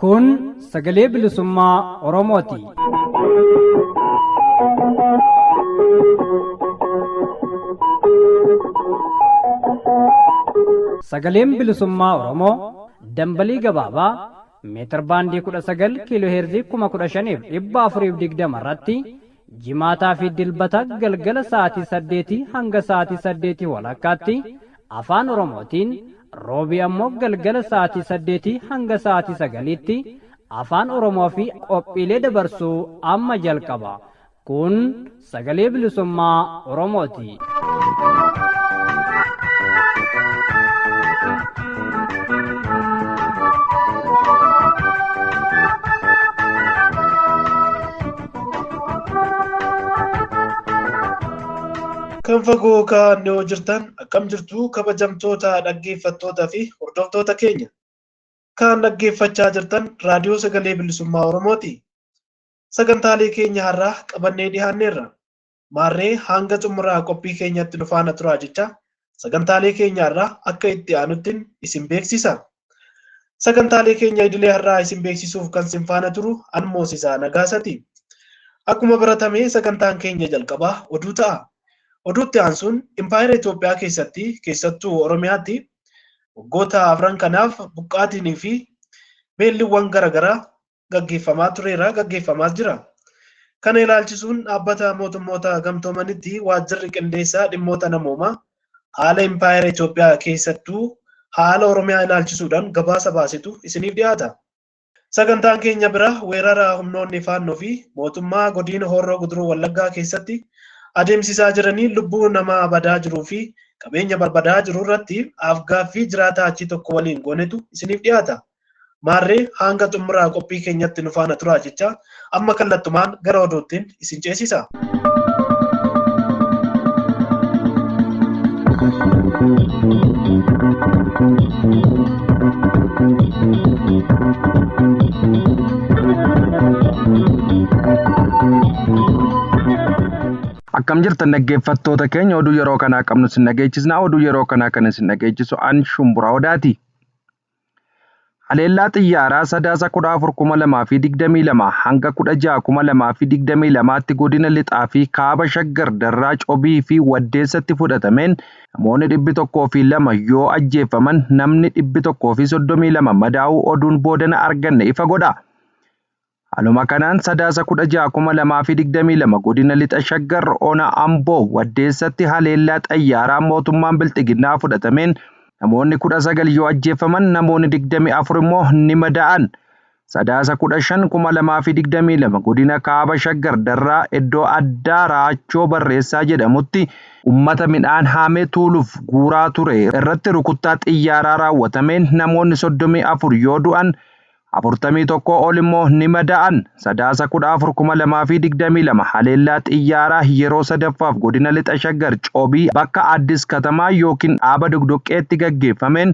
Kun sagalee bilisummaa Oromooti. Sagaleen bilisummaa Oromoo dambalii gabaabaa meetir baandii 19 kiiloo heerzii 15,420 irratti jimaataa fi dilbata galgala sa'aatii 8 hanga sa'aatii 8 walakkaatti afaan Oromootiin roobii ammoo galgala sa'aatii 8 hanga sa'aatii 9tti afaan Oromoo fi qophiilee dabarsuu amma jalqaba. Kun sagalee bilisummaa Oromooti. Kan fagoo kaa'annoo jirtan akkam jirtu kabajamtoota dhaggeeffattootaa fi hordoftoota keenya. Kan dhaggeeffachaa jirtan raadiyoo sagalee bilisummaa Oromooti. Sagantaalee keenya har'aa qabannee dhiyaanneerra. Maarree hanga xumuraa qophii keenyatti nu faana turaa jecha sagantaalee keenya har'aa akka itti aanutti isin beeksisa. Sagantaalee keenya idilee har'aa isin beeksisuuf kan isin faana turu Anmoosisaa Nagaasati. Akkuma baratame sagantaan keenya jalqabaa oduu ta'a. Oduutti aansuun Impaayera Itoophiyaa keessatti keessattuu Oromiyaatti waggoota afran kanaaf buqqaatiin fi beelliiwwan garaagaraa gaggeeffamaa jira. Kana ilaalchisuun dhaabbata mootummoota gamtoomanitti waajjirri qindeessaa dhimmoota namoomaa haala Impaayera Itoophiyaa keessattuu haala Oromiyaa ilaalchisuudhaan gabaasa baasitu isiniif dhiyaata. Sagantaan keenya bira weerara humnoonni faannoo fi mootummaa godina Horroo Guduruu Wallaggaa keessatti adeemsisaa jiranii lubbuu namaa badaa jiruu fi qabeenya barbadaa jiru irratti afgaaffii jiraataa achi tokko waliin goonetu isiniif dhiyaata. Maarree hanga xumuraa qophii keenyatti nu faana turaa jecha amma kallattumaan gara oduuttiin isin ceesisa. Akkam jirtan dhaggeeffattoota keenya oduu yeroo kanaa qabnu sin dhageechisna. Oduu yeroo kanaa kan isin dhageechisu an Shumburaa Odaati. Haleellaa xiyyaaraa sadaasa 14,2022 hanga 16,2022tti godina lixaa fi kaaba shaggar darraa cobii fi waddeessatti fudhatameen namoonni 102 yoo ajjeefaman namni 132 madaa'uu oduun boodana arganne ifa godha. Haaluma kanaan sadaasa 16,2022 godina lixa shaggar ona Amboo waddeessatti haleellaa xiyyaaraa mootummaan bilxiginnaa fudhatameen namoonni 19 yoo ajjeefaman namoonni 24 immoo ni madaa'an. Sadaasa 15,2022 godina kaaba shaggar darraa iddoo addaa Raachoo Barreessaa jedhamutti ummata midhaan haamee tuuluuf guuraa ture irratti rukuttaa xiyyaaraa raawwatameen namoonni 34 yoo du'an 41 ol immoo ni madaa'an. Sadaasa 14,2022 haleellaa xiyyaaraa yeroo sadaffaaf godina lixa shaggar cobii bakka Addis Katamaa yookiin dhaaba Dogdoqqeetti gaggeeffameen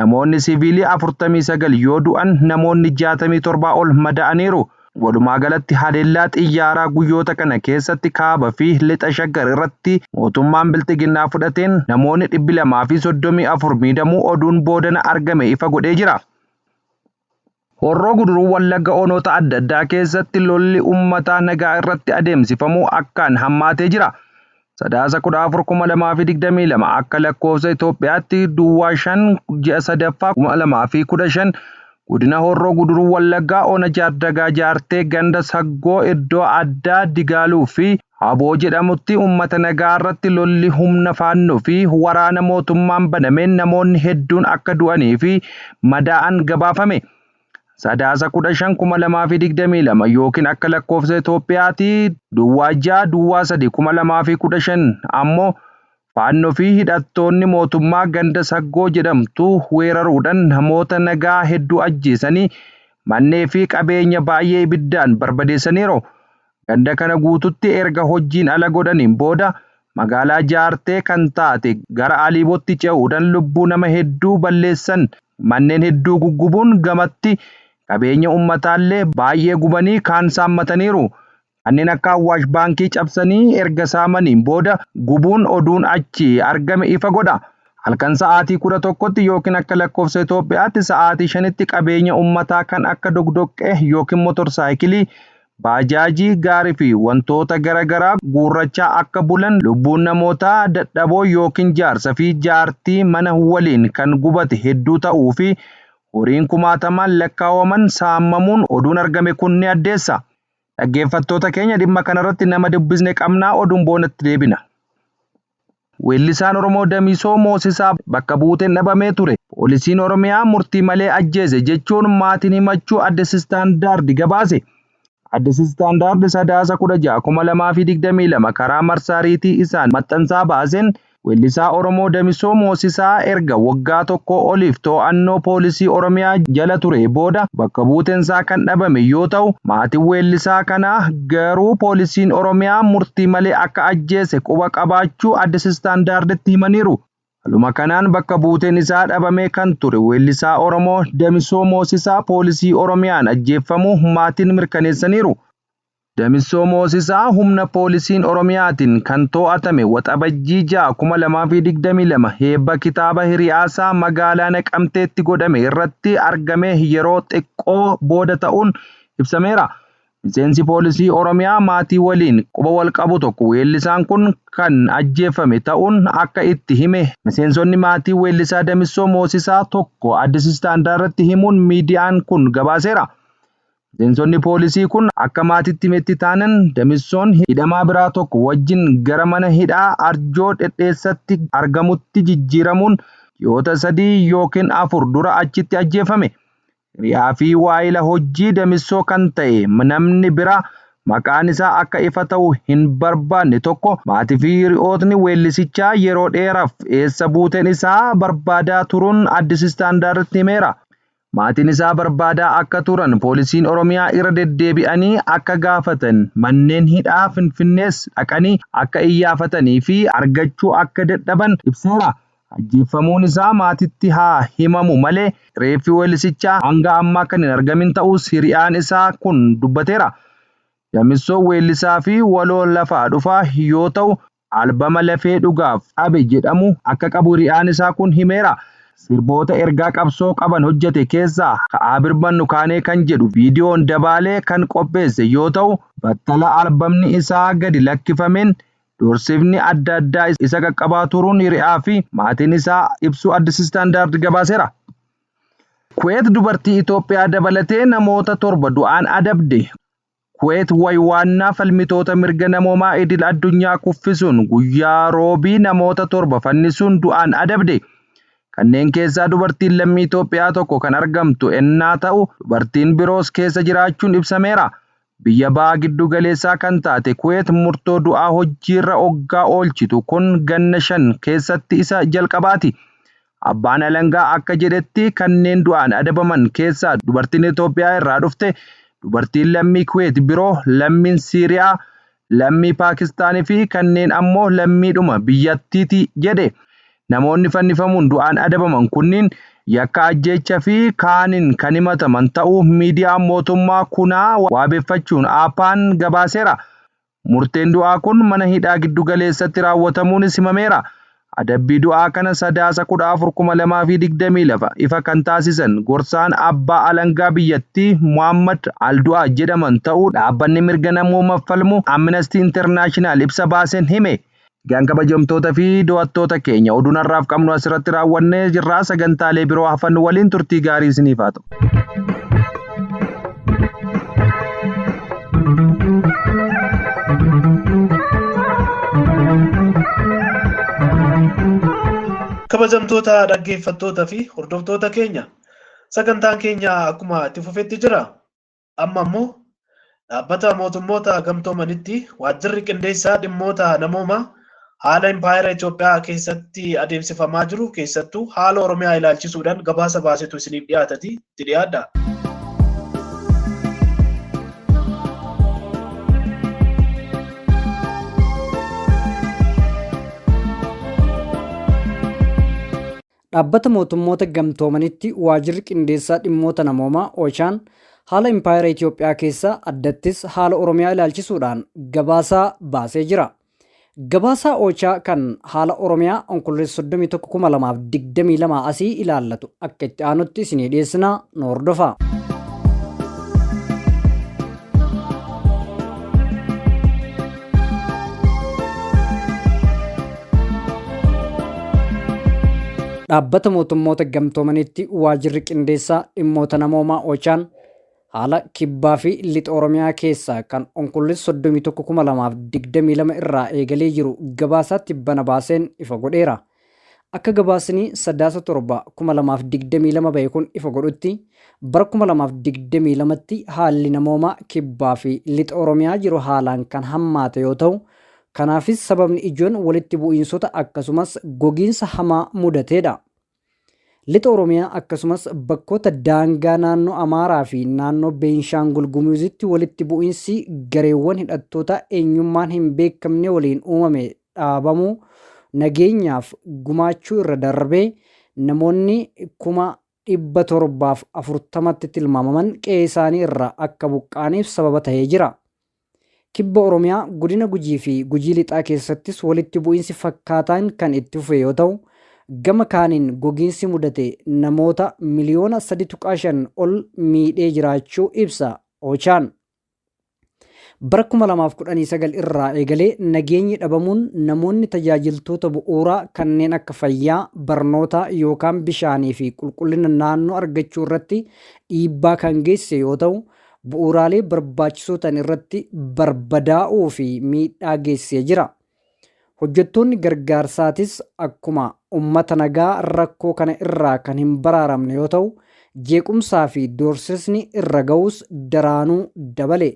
namoonni siviilii 49 yoo du'an namoonni 67 ol madaa'aniiru. Walumaa galatti haleellaa xiyyaaraa guyyoota kana keessatti kaaba fi lixa shaggar irratti mootummaan bilxiginnaa fudhateen namoonni 234 miidhamuu oduun boodana argame ifa godhee jira. Horroo Guduruu Wallagga onoota adda addaa keessatti lolli uummataa nagaa irratti adeemsifamuu akkaan hammaatee jira. Sadaasa 14,2022 akka lakkoofsa Itoophiyaatti Duwwaa 5 ji'a sadaffaa 2015 godina Horroo Guduruu Wallaggaa ona Jaardagaa Jaartee ganda Saggoo iddoo addaa Digaaluu fi Haboo jedhamutti uummata nagaa irratti lolli humna faannoo fi waraana mootummaan banameen namoonni hedduun akka du'anii fi madaa'an gabaafame. Sadaasa 15,2022 yookiin akka lakkoofsa Itoophiyaatti Duwwaa 6 Duwwaa 3 2015 ammoo faannoo fi hidhattoonni mootummaa ganda Saggoo jedhamtu weeraruudhaan namoota nagaa hedduu ajjeesanii mannee fi qabeenya baay'ee ibiddaan barbadeessaniiru. Ganda kana guututti erga hojiin ala godhaniin booda magaalaa Jaartee kan taate gara Aliibootti ce'uudhaan lubbuu nama hedduu balleessan manneen hedduu guggubuun gamatti qabeenya ummataallee baay'ee gubanii kaan saammataniiru. Kanneen akka Awwaash baankii cabsanii erga saamaniin booda gubuun oduun achi argame ifa godha. Halkan sa'aatii 11tti yookiin akka lakkoofsa Itoophiyaatti sa'aatii 5tti qabeenya ummataa kan akka dogdoqqee yookiin motorsaayikilii, baajaajii, gaarii fi wantoota garaagaraa guurrachaa akka bulan lubbuun namootaa dadhaboo yookiin jaarsa fi jaartii mana waliin kan gubate hedduu ta'uu fi horiin kumaatamaan lakkaa'aman saamamuun oduun argame kun ni addeessa. Dhaggeeffattoota keenya dhimma kanarratti nama dubbisne qabnaa oduun boonatti deebina. Weellisaan Oromoo Damisoo Moosisaa bakka buuteen dhabamee ture. Poolisiin Oromiyaa murtii malee ajjeese jechuun maatiin himachuu Addis Istaandaardi gabaase. Addis Istaandaardi sadaasa 16 2022 karaa marsaariitii isaan maxxansaa baaseen weellisaa Oromoo Damisoo Moosisaa erga waggaa tokko oliif to'annoo poolisii Oromiyaa jala ture booda bakka buuteensaa kan dhabame yoo ta'u, maatiin weellisaa kanaa garuu poolisiin Oromiyaa murtii malee akka ajjeese quba qabaachuu Addis Istaandaarditti himaniiru. Haaluma kanaan bakka buuteen isaa dhabamee kan ture weellisaa Oromoo Damisoo Moosisaa poolisii Oromiyaan ajjeefamuu maatiin mirkaneessaniiru. Damisoo Moosisaa humna poolisiin Oromiyaatiin kan to'atame waxabajjii 6 2022 heebba kitaaba hiriyaasaa magaalaa Naqamteetti godhame irratti argame yeroo xiqqoo booda ta'uun ibsameera. Miseensi poolisii Oromiyaa maatii waliin quba wal qabu tokko weellisaan kun kan ajjeefame ta'uun akka itti hime miseensonni maatii weellisaa Damisoo Moosisaa tokko Addis Istaandaarditti himuun miidiyaan kun gabaaseera. Miseensonni poolisii kun akka maatiitti himetti taanan Damisoon hidhamaa biraa tokko wajjin gara mana hidhaa Arjoo Dhedheessatti argamutti jijjiiramuun ji'oota 3 yookiin 4 dura achitti ajjeefame. Hiriyaa fi waayila hojii Damisoo kan ta'e namni biraa maqaan isaa akka ifa ta'u hin barbaanne tokko maatii fi hiriyootni weellisichaa yeroo dheeraaf eessa buuteen isaa barbaadaa turuun Addis Istaandaarditti himeera. Maatiin isaa barbaadaa akka turan poolisiin Oromiyaa irra deddeebi'anii akka gaafatan manneen hidhaa Finfinnees dhaqanii akka iyyafatanii fi argachuu akka dadhaban ibseera. Ajjeefamuun isaa maatitti haa himamu malee reeffi weellisichaa hanga ammaa kan hin argamin ta'us hiriyaan isaa kun dubbateera. Damisoo weellisaa fi waloo lafaa dhufaa yoo ta'u albama lafee dhugaaf dhabe jedhamu akka qabu hiriyaan isaa kun himeera. Sirboota ergaa qabsoo qaban hojjete keessaa ka'aa birbannu kaanee kan jedhu viidiyoon dabaalee kan qopheesse yoo ta'u battala albamni isaa gadi lakkifameen doorsifni adda addaa isa qaqqabaa turuun hiriyaa fi maatiin isaa ibsu Addis Istaandaardi gabaaseera. Kuweet dubartii Itoophiyaa dabalatee namoota 7 du'aan adabde. Kuweet waywaannaa falmitoota mirga namoomaa idil addunyaa kuffisuun guyyaa roobii namoota 7 fannisuun du'aan adabde. Kanneen keessaa dubartiin lammii Itoophiyaa tokko kan argamtu ennaa ta'u dubartiin biroos keessa jiraachuun ibsameera. Biyya ba'aa giddu galeessaa kan taate Kuweet murtoo du'aa hojiirra oggaa oolchitu kun ganna 5 keessatti isa jalqabaati. Abbaan alangaa akka jedhetti kanneen du'aan adabaman keessaa dubartiin Itoophiyaa irraa dhufte, dubartiin lammii Kuweet biroo, lammiin Siiriyaa, lammii Paakistaanii fi kanneen ammoo lammiidhuma biyyattiiti jedhe. Namoonni fannifamuun du'aan adabaman kunniin yakka ajjeechaa fi kaaniin kan himataman ta'uu miidiyaan mootummaa kunaa waabeeffachuun APA'n gabaaseera. Murteen du'aa kun mana hidhaa giddu galeessatti raawwatamuunis himameera. Adabbii du'aa kana sadaasa 14 2022 ifa kan taasisan gorsaan abbaa alangaa biyyattii Muhammad Aldu'aa jedhaman ta'uu dhaabbanni mirga namoomaa falmu Amnesty International ibsa baaseen hime. Gaan kabajamtoota fi daawwattoota keenya oduun har'aaf qabnu asirratti raawwannee jirra. Sagantaalee biroo hafan waliin turtii gaarii isiniif haa ta'u. Kabajamtoota dhaggeeffattoota fi hordoftoota keenya sagantaan keenya akkuma itti fufetti jira. Amma immoo dhaabbata mootummoota gamtoomanitti waajjirri qindeessaa dhimmoota namoomaa haala impaayera Itoophiyaa keessatti adeemsifamaa jiru keessattuu haala Oromiyaa ilaalchisuudhaan gabaasa baasetu isiniif dhiyaatati itti dhiyaadha. Dhaabbata mootummoota gamtoomanitti waajirri qindeessaa dhimmoota namoomaa Oochaan haala impaayera Itoophiyaa keessaa addattis haala Oromiyaa ilaalchisuudhaan gabaasaa baasee jira. Gabaasaa Oochaa kan haala Oromiyaa onkololeessa 31/2022 asii ilaallatu akka itti aanutti isinii dhiyeessinaa nu hordofaa. Dhaabbata mootummoota gamtoomanitti waajirri qindeessaa dhimmoota namoomaa Oochaan haala kibbaa fi lixa Oromiyaa keessaa kan onkololeessa 31/2022 irraa eegalee jiru gabaasaatti bana baaseen ifa godheera. Akka gabaasni 7/7/2022 bahe kun ifa godhutti bara 2022tti haalli namoomaa kibbaa fi lixa Oromiyaa jiru haalaan kan hammaate yoo ta'u, kanaafis sababni ijoon walitti bu'iinsota akkasumas gogiinsa hamaa mudateedha. Lixa Oromiyaa akkasumas bakkoota daangaa naannoo Amaaraa fi naannoo Beenshaangul Gumuuzitti walitti bu'iinsi gareewwan hidhattoota eenyummaan hin beekamne waliin uumame dhaabamuu nageenyaaf gumaachuu irra darbee namoonni 740,000tti tilmaamaman qe'ee isaanii irraa akka buqqaaniif sababa ta'ee jira. Kibba Oromiyaa godina Gujii fi Gujii Lixaa keessattis walitti bu'iinsi fakkaataan kan itti fufe yoo ta'u, gama kaaniin gogiinsi mudate namoota miliyoona 3.5 ol miidhee jiraachuu ibsa Oochaan. Bara 2019 irraa eegalee nageenyi dhabamuun namoonni tajaajiltoota bu'uuraa kanneen akka fayyaa, barnootaa yookaan bishaanii fi qulqullina naannoo argachuu irratti dhiibbaa kan geessise yoo ta'u, bu'uuraalee barbaachisoo ta'an irratti barbadaa'uu fi miidhaa geessisee jira. Hojjettoonni gargaarsaatis akkuma uummata nagaa rakkoo kana irraa kan hin baraaramne yoo ta'u, jeequmsaa fi doorsisni irra ga'us daraanuu dabale.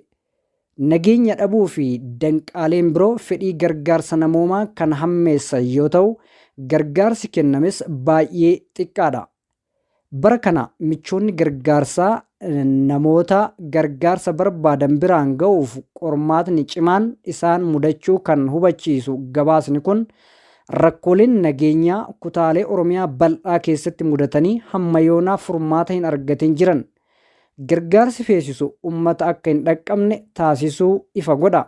Nageenya dhabuu fi danqaaleen biroo fedhii gargaarsa namoomaa kan hammeessan yoo ta'u, gargaarsi kennames baay'ee xiqqaadha. Bara kana michoonni gargaarsaa namoota gargaarsa barbaadan biraan ga'uuf qormaatni cimaan isaan mudachuu kan hubachiisu gabaasni kun rakkooleen nageenyaa kutaalee Oromiyaa bal'aa keessatti mudatanii hamma yoonaa furmaata hin argatin jiran gargaarsi feesisu uummata akka hin dhaqqabne taasisuu ifa godha.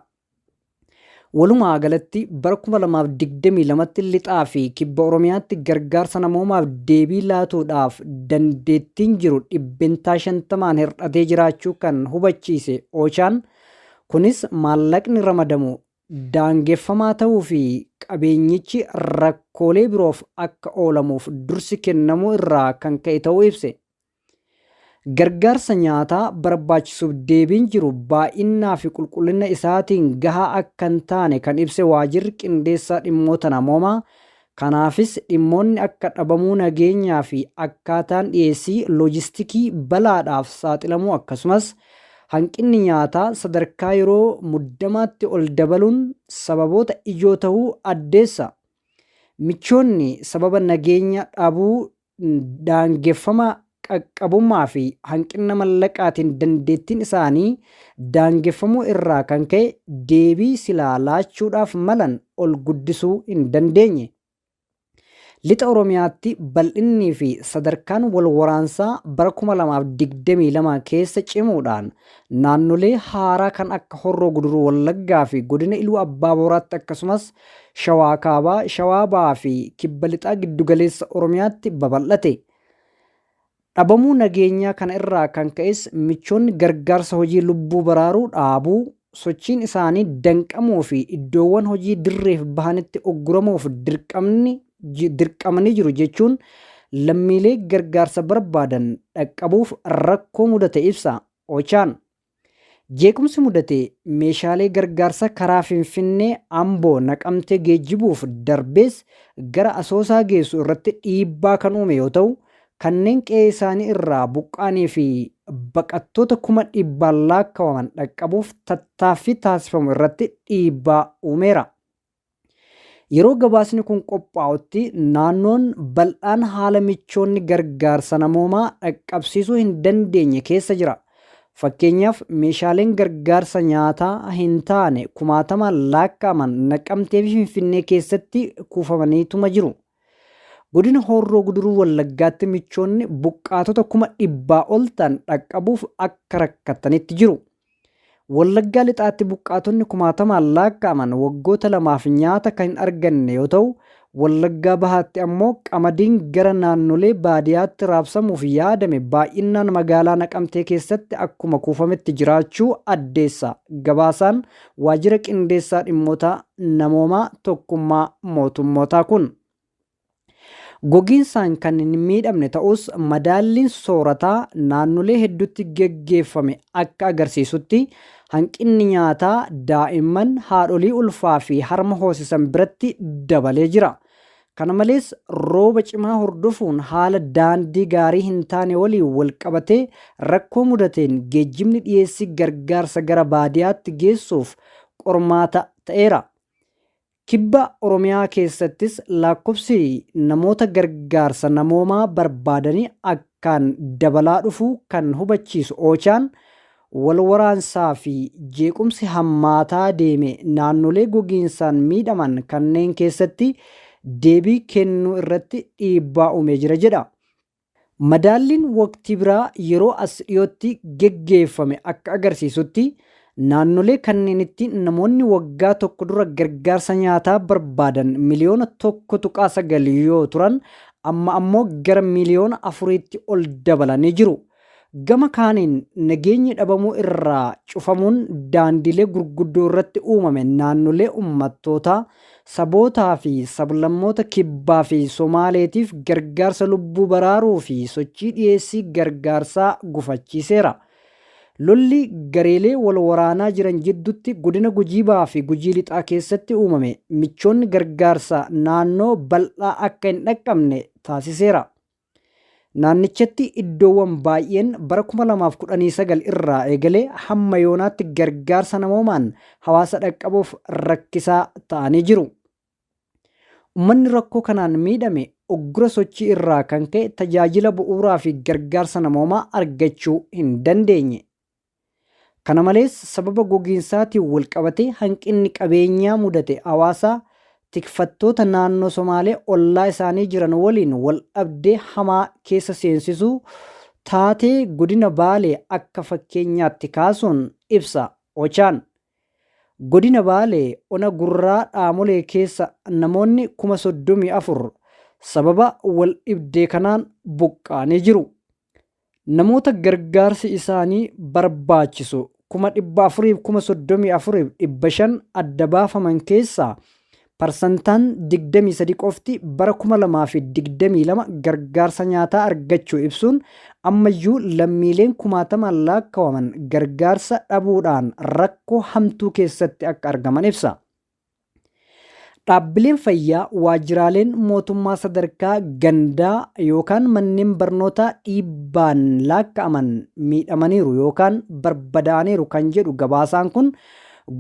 Walumaa galatti bara 2022tti lixaa fi kibba Oromiyaatti gargaarsa namoomaaf deebii laatuudhaaf dandeettiin jiru 50% hir'atee jiraachuu kan hubachiise Oochaan, kunis maallaqni ramadamu daangeffamaa ta'uu fi qabeenyichi rakkoolee biroof akka oolamuuf dursi kennamuu irraa kan ka'e ta'uu ibse. Gargaarsa nyaataa barbaachisuuf deebiin jiru baay'inaa fi qulqullina isaatiin gahaa akka hin taane kan ibse waajirri qindeessaa dhimmoota namoomaa. Kanaafis dhimmoonni akka dhabamuu nageenyaa fi akkaataan dhiyeessii loojistikii balaadhaaf saaxilamuu akkasumas hanqinni nyaataa sadarkaa yeroo muddamaatti ol dabaluun sababoota ijoo ta'uu addeessa. Michoonni sababa nageenya dhabuu daangeffama qaqqabummaa fi hanqina mallaqaatiin dandeettiin isaanii daangeffamuu irraa kan ka'e deebii silaa laachuudhaaf malan ol guddisuu hin dandeenye. Lixa Oromiyaatti bal'innii fi sadarkaan wal waraansaa bara 2022 keessa cimuudhaan naannolee haaraa kan akka Horroo Guduruu Wallaggaa fi godina Iluu Abbaa Booraatti akkasumas Shawaa Kaabaa, Shawaa Bahaa fi Kibba Lixaa Giddugaleessa Oromiyaatti babal'ate. Dhabamuu nageenyaa kana irraa kan ka'es michoonni gargaarsa hojii lubbuu baraaruu dhaabuu, sochiin isaanii danqamuu fi iddoowwan hojii dirreef bahanitti ogguramuuf dirqamanii jiru jechuun lammiilee gargaarsa barbaadan dhaqqabuuf rakkoo mudate ibsa Oochaan. Jeequmsi mudate meeshaalee gargaarsa karaa Finfinnee, Amboo, Naqamtee geejjibuuf darbees gara Asoosaa geessu irratti dhiibbaa kan uume yoo ta'u, kanneen qe'ee isaanii irraa buqqaanii fi baqattoota 100,000 lakkaa'aman dhaqqabuuf tattaaffii taasifamu irratti dhiibbaa uumeera. Yeroo gabaasni kun qophaa'utti naannoon bal'aan haala michoonni gargaarsa namoomaa dhaqqabsiisuu hin dandeenye keessa jira. Fakkeenyaaf meeshaaleen gargaarsa nyaataa hin taane 10,000 lakkaa'aman Naqamtee fi Finfinnee keessatti kuufamaniituma jiru. Godina Horroo Guduruu Wallaggaatti michoonni buqqaatota 100,000 ol ta'an dhaqqabuuf akka rakkatanitti jiru. Wallaggaa lixaatti buqqaatonni 60,000 lakkaa'aman waggoota 2 nyaata kan hin arganne yoo ta'u, Wallaggaa bahaatti ammoo qamadiin gara naannolee baadiyyaatti raabsamuuf yaadame baay'inaan magaalaa Naqamtee keessatti akkuma kuufametti jiraachuu addeessa. Gabaasaan waajjira qindeessaa dhimmoota namoomaa tokkummaa mootummootaa kun. Gogiinsaan kan hin miidhamne ta'us madaalliin soorataa naannolee hedduutti geggeeffame akka agarsiisutti hanqinni nyaataa daa'imman, haadholii ulfaa fi harma hoosisan biratti dabalee jira. Kana malees rooba cimaa hordofuun haala daandii gaarii hin taane waliin wal qabatee rakkoo mudateen geejjibni dhiyeessii gargaarsa gara baadiyyaatti geessuuf qormaata ta'eera. Kibba Oromiyaa keessattis lakkoofsi namoota gargaarsa namoomaa barbaadanii akkaan dabalaa dhufuu kan hubachiisu Ochaan wal waraansaa fi jeequmsi hammaataa deeme naannolee gogiinsaan miidhaman kanneen keessatti deebii kennuu irratti dhiibbaa uumee jira jedha. Madaalliin waqtii biraa yeroo as dhiyootti geggeeffame akka agarsiisutti naannolee kanneenitti namoonni waggaa tokko dura gargaarsa nyaataa barbaadan miliyoona 1.9 yoo turan amma ammoo gara miliyoona 4tti ol dabalanii jiru. Gama kaaniin nageenyi dhabamuu irraa cufamuun daandilee gurguddoo irratti uumame naannolee uummattootaa sabootaa fi sablammoota kibbaa fi Somaaleetiif gargaarsa lubbuu baraaruu fi sochii dhiyeessii gargaarsaa gufachiiseera. Lolli gareelee wal waraanaa jiran jidduutti godina Gujii Bahaa fi Gujii Lixaa keessatti uumame michoonni gargaarsa naannoo bal'aa akka hin dhaqqabne taasiseera. Naannichatti iddoowwan baay'een bara 2019 irraa eegalee hamma yoonaatti gargaarsa namoomaan hawaasa dhaqqabuuf rakkisaa ta'anii jiru. Uummanni rakkoo kanaan miidhame uggura sochii irraa kan ka'e tajaajila bu'uuraa fi gargaarsa namoomaa argachuu hin dandeenye. Kana malees sababa gogiinsaatiin wal qabatee hanqinni qabeenyaa mudate hawaasa tikfattoota naannoo Somaalee ollaa isaanii jiran waliin wal dhabdee hamaa keessa seensisuu taatee godina Baalee akka fakkeenyaatti kaasuun ibsa Ochaan. Godina Baalee ona gurraa dhaamolee keessa namoonni 34,000 sababa wal dhibdee kanaan buqqaanii jiru. Namoota gargaarsi isaanii barbaachisu 434,500 adda baafaman keessaa parsantaan 23 qofti bara 2022 gargaarsa nyaataa argachuu ibsuun ammayyuu lammiileen 60,000 lakkaa'aman gargaarsa dhabuudhaan rakkoo hamtuu keessatti akka argaman ibsa. Dhaabbileen fayyaa waajjiraaleen mootummaa sadarkaa gandaa yookaan manneen barnootaa dhiibbaan lakkaa'aman miidhamaniiru yookaan barbadaaniiru kan jedhu gabaasaan kun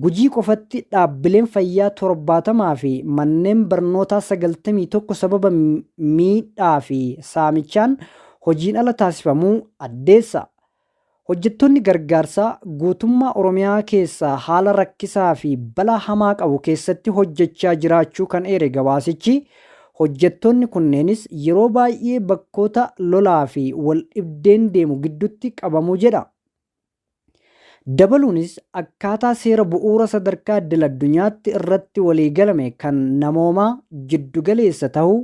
Gujii qofatti dhaabbileen fayyaa 70 fi manneen barnootaa 91 sababa miidhaa fi saamichaan hojiin ala taasifamuu addeessa. Hojjettoonni gargaarsaa guutummaa Oromiyaa keessaa haala rakkisaa fi balaa hamaa qabu keessatti hojjechaa jiraachuu kan eere gabaasichi hojjettoonni kunneenis yeroo baay'ee bakkoota lolaa fi wal dhibdeen deemu gidduutti qabamuu jedha. Dabaluunis akkaataa seera bu'uura sadarkaa idil addunyaatti irratti waliigalame kan namoomaa jiddugaleessa ta'uu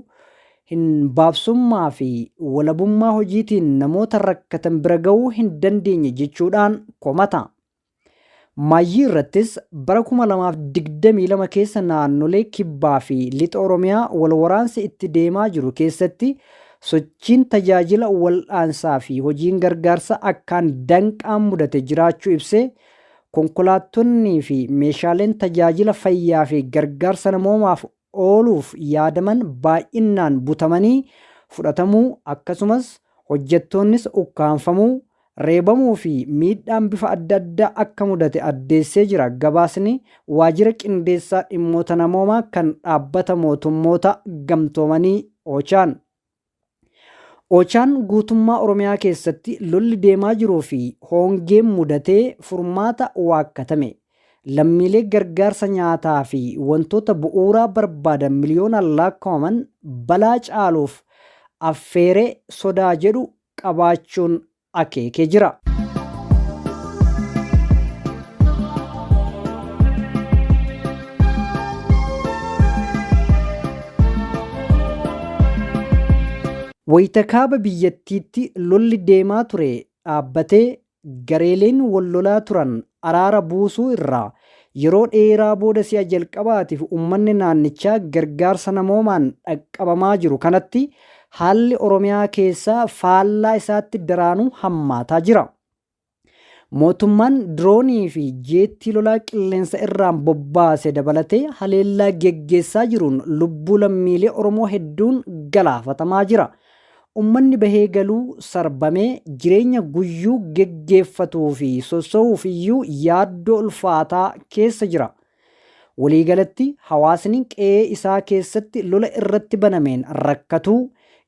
hin baabsummaa fi walabummaa hojiitiin namoota rakkatan bira ga'uu hin dandeenye jechuudhaan komata. Maayyii irrattis bara 2022 keessa naannolee kibbaa fi lixa Oromiyaa wal waraansi itti deemaa jiru keessatti sochiin tajaajila wal'aansaa fi hojiin gargaarsa akkaan danqaan mudate jiraachuu ibsee konkolaattonnii fi meeshaaleen tajaajila fayyaa fi gargaarsa namoomaaf ooluuf yaadaman baay'inaan butamanii fudhatamuu akkasumas hojjettoonnis ukkaanfamuu reebamuu fi miidhaan bifa adda addaa akka mudate addeessee jira. Gabaasni waajjira qindeessaa dhimmoota namoomaa kan dhaabbata mootummoota gamtoomanii Ochaan. Ochaan guutummaa Oromiyaa keessatti lolli deemaa jiruu fi hongeen mudatee furmaata waakkatame lammiilee gargaarsa nyaataa fi wantoota bu'uuraa barbaadan miliyoonaan lakkaa'aman balaa caaluuf affeeree sodaa jedhu qabaachuun akeekee jira. Wayita kaaba biyyattiitti lolli deemaa ture dhaabbatee gareeleen wal lolaa turan araara buusuu irraa yeroo dheeraa booda si'a jalqabaatiif uummanni naannichaa gargaarsa namoomaan dhaqqabamaa jiru kanatti haalli Oromiyaa keessaa faallaa isaatti daraanuu hammaataa jira. Mootummaan diroonii fi jeettii lolaa qilleensa irraan bobbaase dabalatee haleellaa geggeessaa jiruun lubbuu lammiilee Oromoo hedduun galaafatamaa jira. Uummanni bahee galuu sarbamee jireenya guyyuu geggeeffatuu fi sossoo'uuf iyyuu yaaddoo ulfaataa keessa jira. Waliigalatti hawaasni qe'ee isaa keessatti lola irratti banameen rakkatuu,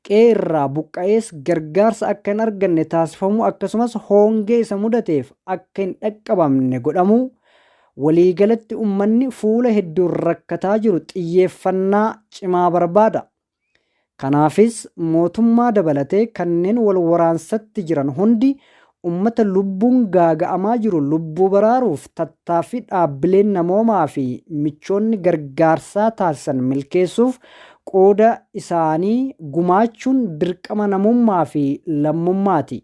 qe'ee irraa buqqa'ees gargaarsa akka hin arganne taasifamuu akkasumas hongee isa mudateef akka hin dhaqqabamne godhamuu, waliigalatti uummanni fuula hedduun rakkataa jiru xiyyeeffannaa cimaa barbaada. Kanaafis mootummaa dabalatee kanneen wal waraansatti jiran hundi uummata lubbuun gaaga'amaa jiru lubbuu baraaruuf tattaaffii dhaabbileen namoomaa fi michoonni gargaarsaa taasisan milkeessuuf qooda isaanii gumaachuun dirqama namummaa fi lammummaati.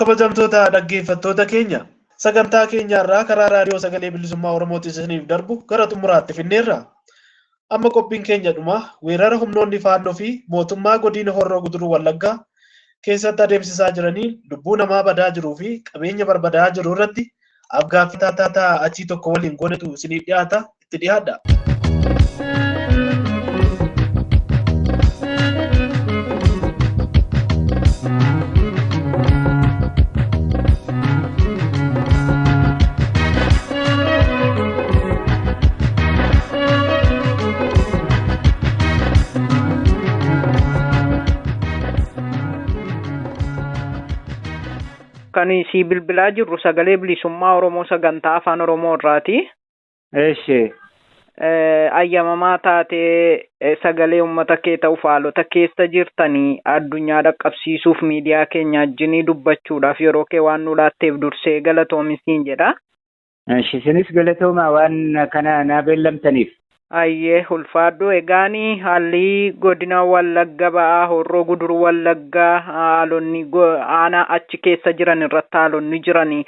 Kabajamtoota dhaggeeffattoota keenya sagantaa keenyarraa karaa raadiyoo sagalee bilisummaa Oromootiin isiniif darbu gara xumuraatti finneerra. Amma qophiin keenya dhuma weerara humnoonni faannoo fi mootummaa godina Horroo Guduruu Wallaggaa keessatti adeemsisaa jiranii lubbuu namaa badaa jiruu fi qabeenya barbadaa jiru irratti afgaaffii taataa achii tokko waliin godhatu isiniif dhiyaata itti dhiyaadha. Kan si bilbilaa jirru sagalee bilisummaa Oromoo sagantaa afaan Oromoo irraati. Eeshi. Ayyamamaa taatee sagalee uummata kee ta'uuf haalota keessa jirtanii addunyaa dhaqqabsiisuuf miidiyaa keenya wajjin dubbachuudhaaf yeroo kee waan nu laatteef dursee galatoomi jedha. Eeshi isinis galatooma waan kana naa beellamtaniif. Ayyee ulfaadhu egaanii haalli godina Wallagga ba'aa Horroo Guduruu Wallaggaa haalonni aanaa achi keessa jiran irratti haalonni jiranii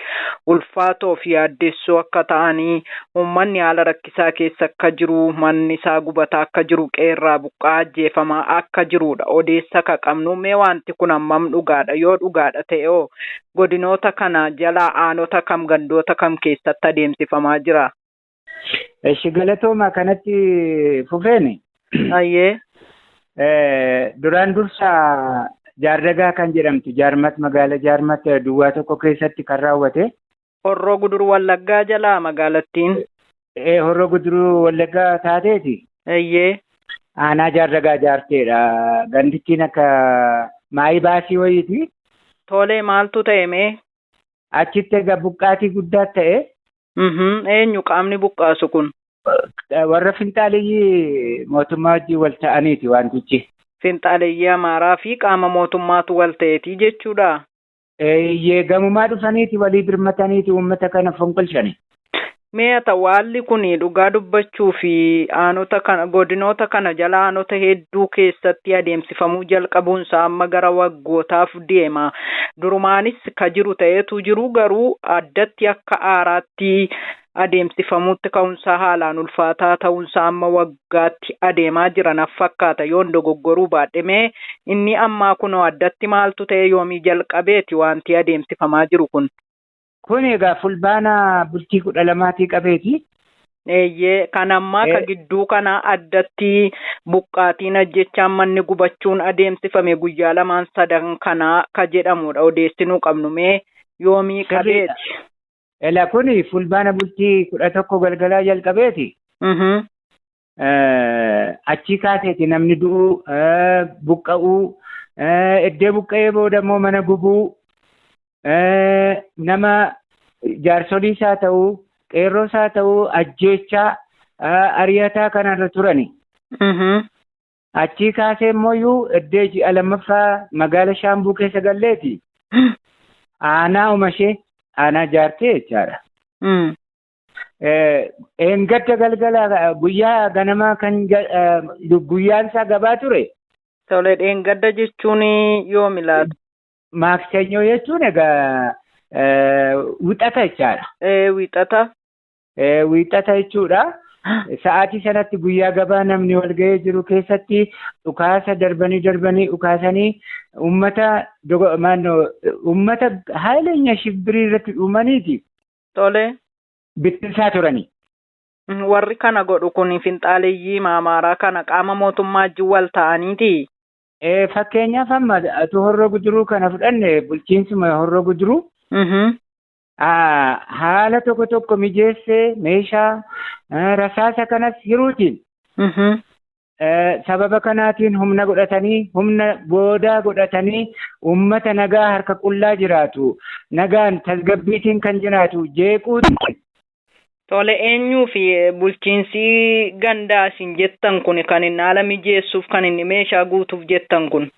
ulfaatoo fi addeessoo akka ta'anii uummanni haala rakkisaa keessa akka jiru manni isaa gubataa akka jiru qeerraa buqqaa ajjeefamaa akka jirudha odeessa ka qabnu mee wanti kun hammam dhugaadha yoo dhugaadha ta'e godinoota kana jalaa aanota kam gandoota kam keessatti adeemsifamaa jira. Eeshi galatooma kanatti fufeeni. Ayyee. Duraan dursa jaardagaa kan jedhamtu jaarmat magaala jaarmat duwwaa tokko keessatti kan raawwate. Horroo Guduruu Wallaggaa jalaa magaalattiin. Horroo Guduruu Wallaggaa taateeti. Ayyee. Aanaa jaardagaa jaarteedha. Gandittiin akka maayii baasii wayiiti. Tolee maaltu ta'e mee? Achitti egaa buqqaatii guddaa ta'e. Eenyu qaamni buqqaasu kun? Warra finxaaleyyii mootummaa wajjin wal ta'aniiti wantichi. Finxaaleyyii Amaaraa fi qaama mootummaatu wal ta'eeti jechuudha. Gamumaa dhufaniiti walii birmataniiti uummata kana fonqolchani. Mee haalli kun dhugaa dubbachuu fi aanota kana godinoota kana jala aanota hedduu keessatti adeemsifamuu jalqabuunsaa amma gara waggootaaf deema. Durumaanis ka jiru ta'eetu jiru garuu addatti akka aaraatti adeemsifamuutti ka'umsaa haalaan ulfaataa ta'uunsaa amma waggaatti adeemaa jiran fakkaata yoon dogoggoruu baadhimee inni ammaa kunoo addatti maaltu ta'e yoomii jalqabeeti wanti adeemsifamaa jiru kun. Kun egaa fulbaana bultii 12 qabeeti. Eeyyee kan ammaa ka gidduu kana addatti buqqaatiin ajjechaan manni gubachuun adeemsifame guyyaa 2-3 kanaa ka jedhamudha odeessinuu qabnu mee yoomii qabeeti. Ela kuni fulbaana bultii 11 galgalaa jalqabeeti. Achi kaaseeti namni du'uu buqqa'uu eddee buqqa'ee booda immoo mana gubuu. Nama jaarsoliis haa ta'uu qeerroos haa ta'uu ajjeechaa ariyataa kanarra turani. Achii kaasee immoo eddee ji'a lammaffaa magaala Shaambuu keessa galleeti. Aanaa umashee aanaa jaartee jechaadha. Engadda galgala guyyaa ganamaa kan guyyaan isaa gabaa ture. Tole engadda jechuun yoomi laata? Maaksenyoo jechuun egaa wixata jechaadha. Wixata. Wixata jechuudha. Sa'aatii sanatti guyyaa gabaa namni wal ga'ee jiru keessatti dhukaasa darbanii dhukaasanii uummata haaleenya shibbirii irratti dhumaniiti. Tole. Bittinsaa turani. Warri kana godhu kun finxaaleyyii Amaaraa kana qaama mootummaa wajjin wal ta'aniiti. Fakkeenyaaf amma atu Horroo Guduruu kana fudhanne bulchiinsuma Horroo Guduruu. Haala tokko mijeessee meeshaa rasaasa kanas hiruutiin. Sababa kanaatiin humna boodaa godhatanii uummata nagaa harka qullaa jiraatu. Nagaan tasgabbiitiin kan jiraatu jeequuti. Tole eenyuu fi bulchiinsi gandaa isin jettan kun kan inni haala mijeessuuf kan inni meeshaa guutuuf jettan kun.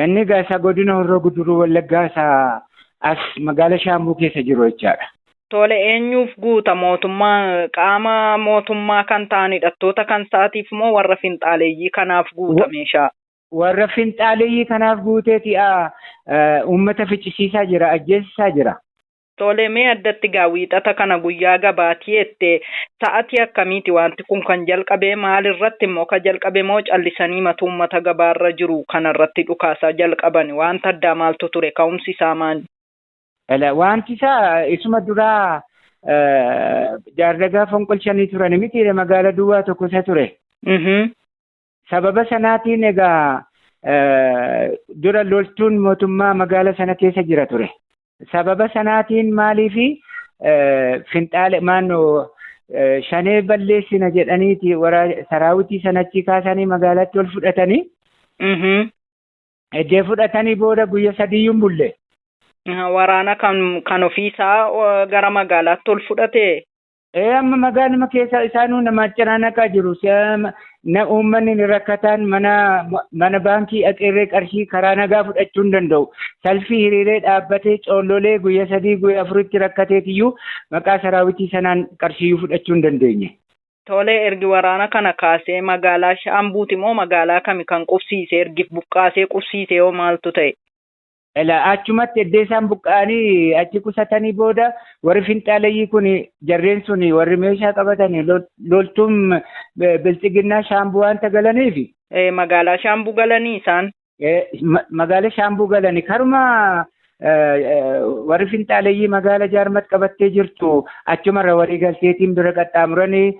Inni gaasa godina Horroo Guduruu Wallaggaa isaa as magaala Shaambuu keessa jiru jechaadha. Tole eenyuuf guuta mootummaa qaama mootummaa kan ta'an hidhattoota kan sa'aatiif moo warra finxaaleeyyii kanaaf guuta meeshaa? warra finxaaleeyyii kanaaf guuteeti uummata ficcisiisaa jira, ajjeesisaa jira. Tole mee addatti gaawwiixata kana guyyaa gabaatii jettee sa'atii akkamiiti wanti kun kan jalqabee maalirratti immoo ka jalqabe moo callisanii mata uummata gabaarra jiru kanarratti dhukaasaa jalqaban wanta addaa maaltu ture ka'umsi isaa maali? Wanti isaa isuma duraa jaardagaa fonqolchanii turan miti magaala duwwaa tokko isa ture. Sababa sanaatiin egaa dura loltuun mootummaa magaala sana keessa jira ture. Sababa sanaatiin maaliifi finxaale maannoo shanee balleessina jedhaniiti saraawitii sanachi kaasanii magaalatti ol fudhatanii. Eddee fudhatanii booda guyya sadiyyuun bulle. Waraana kan ofiisaa gara magaalaatti ol fudhate. Amma magaaluma keessa isaanuu nama cinaanaqaa jiru. Uummanni rakkataan mana baankii aqeerree qarshii karaa nagaa fudhachuu hin danda'u. Salfii hiriiree dhaabbatee coollolee guyya 3 guyya 4tti rakkateetiyyuu maqaa saraawitii sanaan qarshiyyuu fudhachuu hin dandeenye. Tole ergi waraana kana kaasee magaalaa Shaambuuti moo magaalaa kami kan qubsiise ergi buqqaasee qubsiise yoo maaltu ta'e? Achumatti eddee isaan buqqa'anii achi qusatanii booda warri finxaaleeyyii kun jarreen sun warri meeshaa qabatanii loltuun bilchiginnaa Shaambuu wanta galaniifi. Magaalaa Shaambuu galanii isaan? Magaalaa Shaambuu galanii karuma warri finxaaleeyyii magaala jaarmat qabattee jirtu achumarra walii galteetiin bira qaxxaamuranii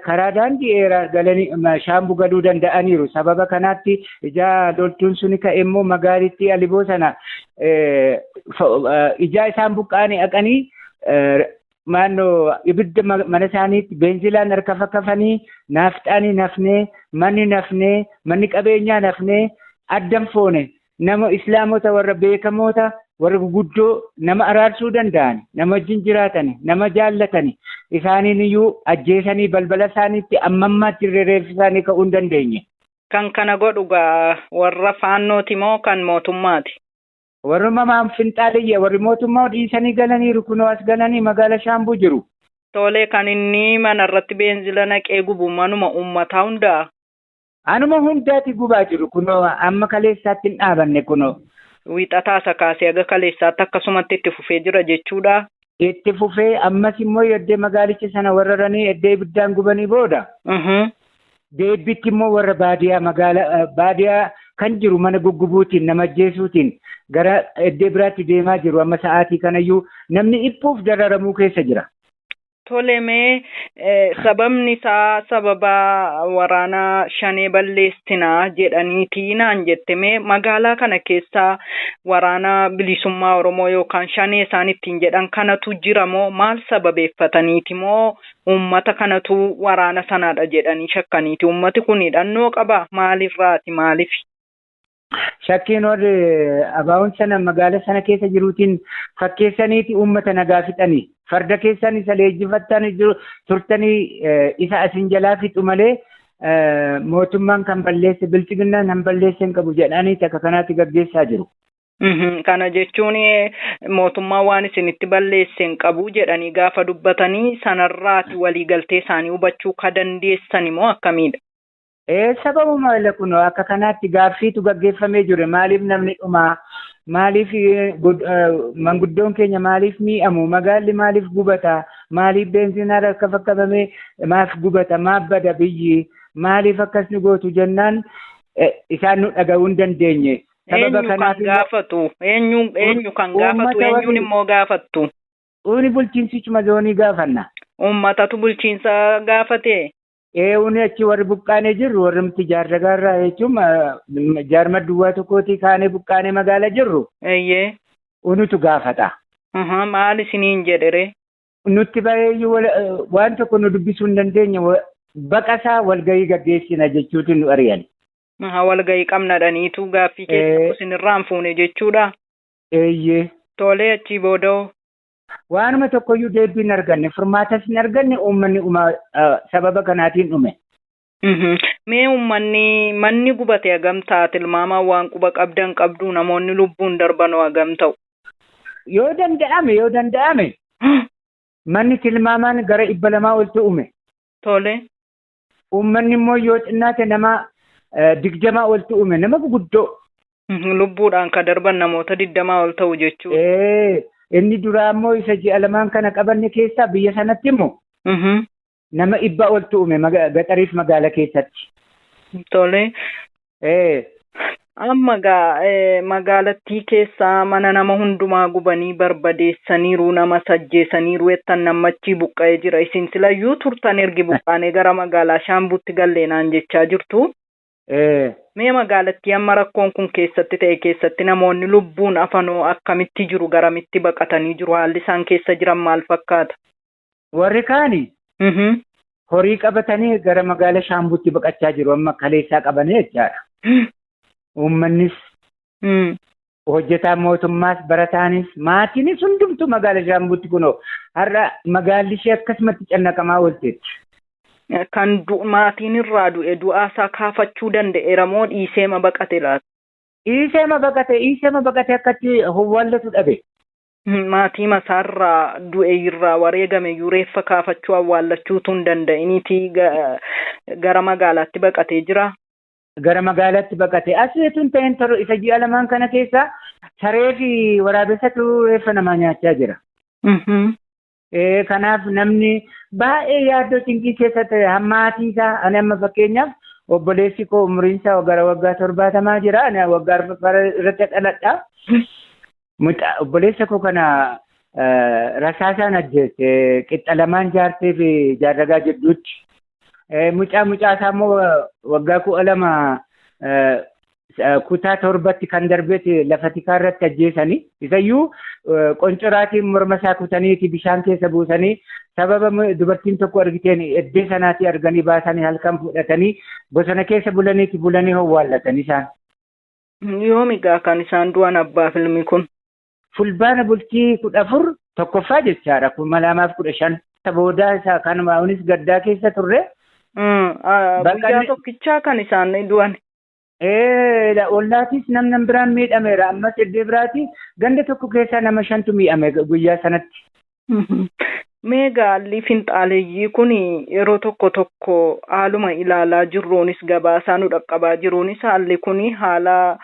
karaa daandii dheeraa galanii Shaambuu galuu danda'aniiru. Sababa kanaatti ijaa loltuun suni ka'e immoo magaalittii Aliboo sana ijaa isaan buqqa'anii haqanii maannoo ibidda mana isaaniitti beenzilaan harka fakkafanii naafxaanii nafnee manni qabeenyaa nafnee addan foone. Nama islaamota warra beekamoota warra guguddoo nama araarsuu danda'an nama wajjin jiraatan nama jaallatan isaaniin iyyuu ajjeesanii balbala isaaniitti ammammaatti reeffi isaanii ka'uu hin dandeenye. Kan kana godhu warra faannooti moo kan mootummaati? Warri mamaan finxaaliyya warri mootummaa dhiisanii galaniiru kunoo as galanii magaala Shaambuu jiru. Tole kan inni manarratti beenzila naqee gubu manuma uummataa hundaa? Anuma hundaati gubaa jiru kunoo amma kaleessaatti hin dhaabanne kunoo. Wiixataa isa kaasee aga kaleessaatti akkasumatti itti fufee jira jechuudha. Itti fufee ammas immoo eddee magaalicha sana warraranii eddee ibiddaan gubanii booda. Deebitti immoo warra baadiyaa kan jiru mana guggubuutiin nama ajjeesuutiin gara eddee biraatti deemaa jiru amma sa'aatii kanayyuu namni dhiphuuf dararamuu keessa jira. Tole mee sababni isaa sababa waraana shanee balleessinaa jedhaniiti naan jette mee magaalaa kana keessaa waraana bilisummaa Oromoo yookaan shanee isaan ittiin jedhan kanatu jira moo maal sababeeffataniiti moo uummata kanatu waraana sanaadha jedhanii shakkaniiti uummati kun hidhannoo qaba maalirraati maaliif? Shakkiin warri abaa'uun sana magaala sana keessa jiruutiin fakkeessaniiti uummata nagaa fixanii. Farda keessan isa leenjifatanii turtanii isa asin jalaa fixu malee mootummaan kan balleesse bilchiginnaan kan balleesse hin qabu jedhanii akka kanaatti gaggeessaa jiru. Kana jechuun mootummaan waan isinitti balleesse hin qabu jedhanii gaafa dubbatanii sanarraati waliigaltee isaanii hubachuu ka dandeessan immoo akkamiidha? Sababuma kun akka kanaatti gaaffiitu gaggeeffamee jire maaliif namni dhumaa? Maaliif manguddoon keenya maaliif mi'amu magaalli maaliif gubata maaliif beenzinaan akka fakkafamee maaf gubata maaf bada biyyi maaliif akkas nu gootu jennaan isaan nu dhaga'uu hin dandeenye. Eenyu kan gaafatu eenyu kan gaafatu eenyuun immoo gaafattu. Uni bulchiinsichuma zoonii gaafanna. Uummatatu bulchiinsa gaafate. Uni achi warri buqqaanee jirru warri miti jaarragaarraa jechuun jaarma duwwaa tokkootii kaanee buqqaanee magaala jirru. Eeyyee. Unutu gaafata. Maal isiniin jedhere? Nutti baay'ee waan tokko nu dubbisuu hin dandeenye baqasaa walgahii gaggeessina jechuutu nu ari'an. Walgahii qabnadhaniitu gaaffii keessa isinirraan fuune jechuudha. Eeyyee. Tolee achii booda'oo. Waanuma tokkoyyuu deebii hin arganne furmaatas hin arganne uummanni sababa kanaatiin dhume. Mee uummanni manni gubate hagam ta'a tilmaamaan waan quba qabdan qabdu namoonni lubbuun darban hagam ta'u? Yoo danda'ame manni tilmaamaan gara 200 ol ta'ume. Tole. Uummanni immoo yoo xinnaate nama digdamaa oltu uume nama guguddoo. Lubbuudhaan ka darban namoota 20 ol ta'u jechuudha. Inni duraa immoo isa ji'a lamaan kana qabanne keessaa biyya sanatti immoo nama 100 oltu uume gaxariif magaala keessatti. Tole. Amma magaalattii keessaa mana nama hundumaa gubanii barbadeessaniiru nama sajjeessaniiru ettan namachi buqqa'ee jira. Isin silayyuu turtan ergi buqqaanee gara magaalaa Shaambuutti galleenaan jechaa jirtu. Mee magaalattii amma rakkoon kun keessatti ta'e keessatti namoonni lubbuun afanoo akkamitti jiru garamitti baqatanii jiru haalli isaan keessa jiran maal fakkaata? Warri kaani horii qabatanii gara magaalaa Shaambuutti baqachaa jiru amma kaleessaa qabanii jechaadha. Uummannis hojjetaan mootummaas barataanis maatiinis hundumtuu magaalaa Shaambuutti kunoo har'a magaalli ishee akkasumatti cannaqamaa oolteetti. Kan maatiin irraa du'e du'aasaa kaafachuu danda'eera moo dhiiseema baqate laata? Dhiiseema baqate akkatti hawwaallatu dhabe. Maatii masaarraa du'e irraa wareegame yuureeffa kaafachuu awwaallachuutu hin danda'iniiti gara magaalaatti baqatee jira. Gara magaalaatti baqate asiitu hin ta'in isa ji'a lamaan kana keessa saree fi waraabessatu reeffa namaa nyaachaa jira. Kanaaf namni baay'ee yaaddoo cinqii keessatti hammaatii isaa ani amma fakkeenyaaf obboleessi koo umriin isaa gara waggaa 70 jira ani waggaa 40 irratti dhaladha. Obboleessa koo kana rasaasaan ajjeesse qixxa lamaan jaartee fi jaarragaa jidduutti. Mucaa isaa immoo waggaa 12 kutaa 7tti kan darbeeti lafa tikaa irratti ajjeesanii isayyuu qoncoraatiin morma isaa kutaniiti bishaan keessa buusanii sababa dubartiin tokko argiteen eddee sanaatti arganii baasanii halkan fudhatanii bosona keessa bulanii hawwaallatan isaan. Yoomigaa kan isaan du'an abbaa filmi kun? Fulbaana bultii 14 tokkoffaa jechaadha 2015 boodaa isaa kanuma unis gaddaa keessa turre. Guyyaa tokkichaa kan isaan du'an. Ollaatis namni biraan miidhameera ammas iddoo biraati ganda tokko keessaa nama 5tu miidhame guyyaa sanatti. Mee gaalli finxaaleeyyii kun yeroo tokko haaluma ilaalaa jirruunis gabaasaa nu dhaqqabaa jiruunis haalli kun haala